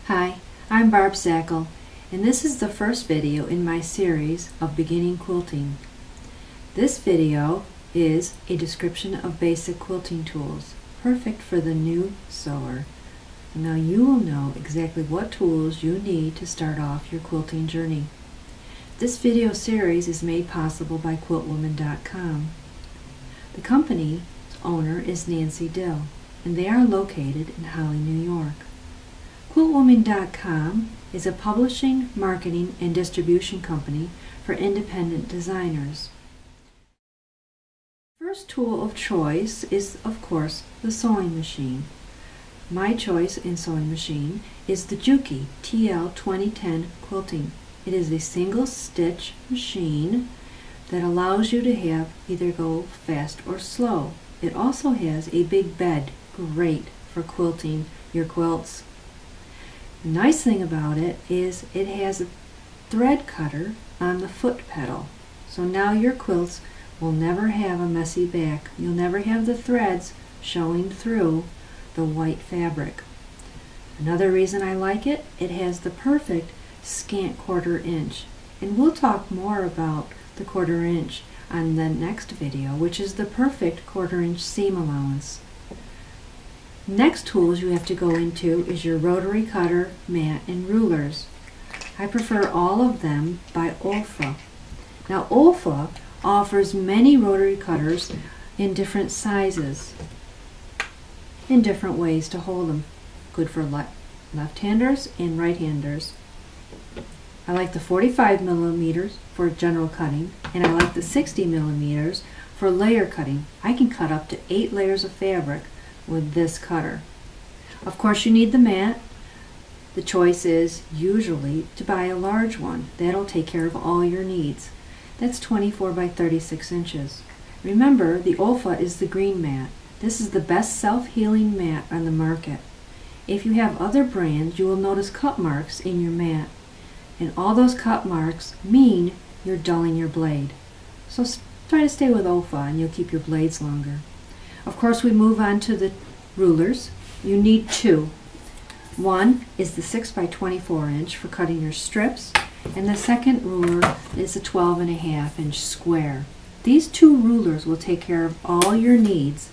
Hi, I'm Barb Sackel, and this is the first video in my series of beginning quilting. This video is a description of basic quilting tools, perfect for the new sewer. Now you will know exactly what tools you need to start off your quilting journey. This video series is made possible by quiltwoman.com. The company's owner is Nancy Dill, and they are located in Holly, New York. Quiltwoman.com is a publishing, marketing, and distribution company for independent designers. First tool of choice is, of course, the sewing machine. My choice in sewing machine is the Juki TL 2010 Quilting. It is a single stitch machine that allows you to have either go fast or slow. It also has a big bed, great for quilting your quilts. The nice thing about it is it has a thread cutter on the foot pedal. So now your quilts will never have a messy back. You'll never have the threads showing through the white fabric. Another reason I like it, it has the perfect scant 1/4 inch. And we'll talk more about the 1/4 inch on the next video, which is the perfect 1/4 inch seam allowance. Next tools you have to go into is your rotary cutter, mat, and rulers. I prefer all of them by Olfa. Now Olfa offers many rotary cutters in different sizes, in different ways to hold them. Good for left-handers and right-handers. I like the 45 millimeters for general cutting, and I like the 60 millimeters for layer cutting. I can cut up to 8 layers of fabric with this cutter. Of course you need the mat. The choice is usually to buy a large one. That'll take care of all your needs. That's 24 by 36 inches. Remember, the Olfa is the green mat. This is the best self-healing mat on the market. If you have other brands, you will notice cut marks in your mat. And all those cut marks mean you're dulling your blade. So try to stay with Olfa and you'll keep your blades longer. Of course, we move on to the rulers. You need 2. One is the 6 by 24 inch for cutting your strips, and the second ruler is a 12.5 inch square. These 2 rulers will take care of all your needs.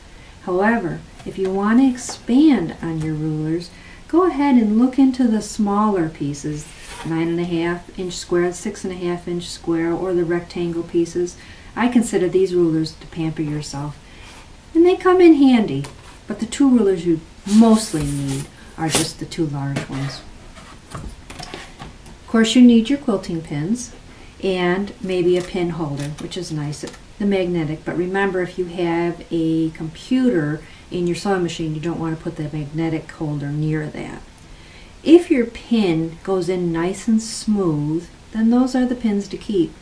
However, if you want to expand on your rulers, go ahead and look into the smaller pieces, 9.5 inch square, 6.5 inch square, or the rectangle pieces. I consider these rulers to pamper yourself. And they come in handy, but the 2 rulers you mostly need are just the 2 large ones. Of course, you need your quilting pins and maybe a pin holder, which is nice, the magnetic. But remember, if you have a computer in your sewing machine, you don't want to put the magnetic holder near that. If your pin goes in nice and smooth, then those are the pins to keep.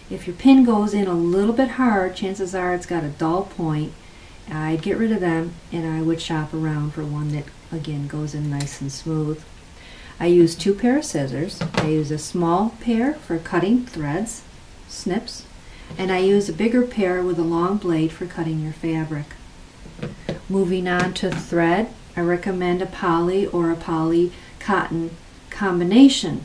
If your pin goes in a little bit hard, chances are it's got a dull point. I'd get rid of them, and I would shop around for one that, again, goes in nice and smooth. I use 2 pair of scissors. I use a small pair for cutting threads, snips, and I use a bigger pair with a long blade for cutting your fabric. Moving on to thread, I recommend a poly or a poly cotton combination.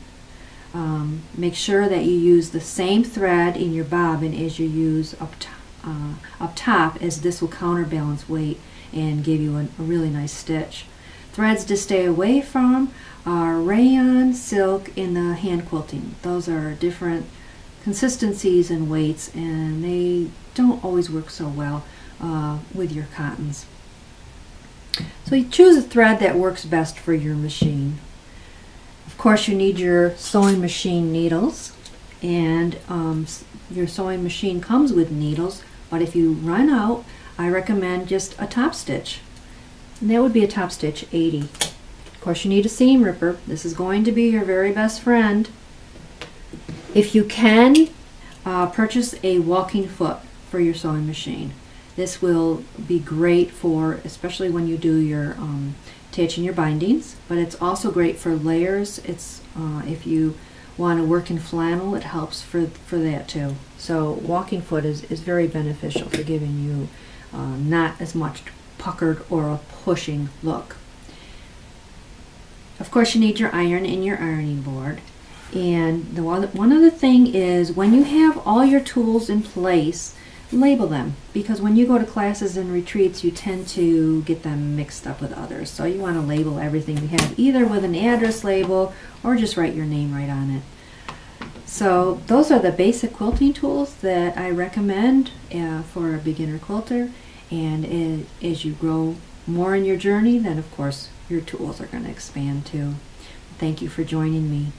Make sure that you use the same thread in your bobbin as you use up top, as this will counterbalance weight and give you a really nice stitch. Threads to stay away from are rayon, silk, and the hand quilting. Those are different consistencies and weights, and they don't always work so well with your cottons. So you choose a thread that works best for your machine. Of course, you need your sewing machine needles, and your sewing machine comes with needles, but if you run out, I recommend just a top stitch, and that would be a top stitch 80. Of course, you need a seam ripper. This is going to be your very best friend. If you can, purchase a walking foot for your sewing machine. This will be great for, especially when you do your attaching your bindings, but it's also great for layers. It's if you want to work in flannel, it helps for that too. So walking foot is very beneficial for giving you not as much puckered or a pushing look. Of course, you need your iron and your ironing board. And one other thing is, when you have all your tools in place, label them, because when you go to classes and retreats you tend to get them mixed up with others. So you want to label everything you have, either with an address label or just write your name right on it. So those are the basic quilting tools that I recommend for a beginner quilter. And as you grow more in your journey, then of course your tools are going to expand too. Thank you for joining me.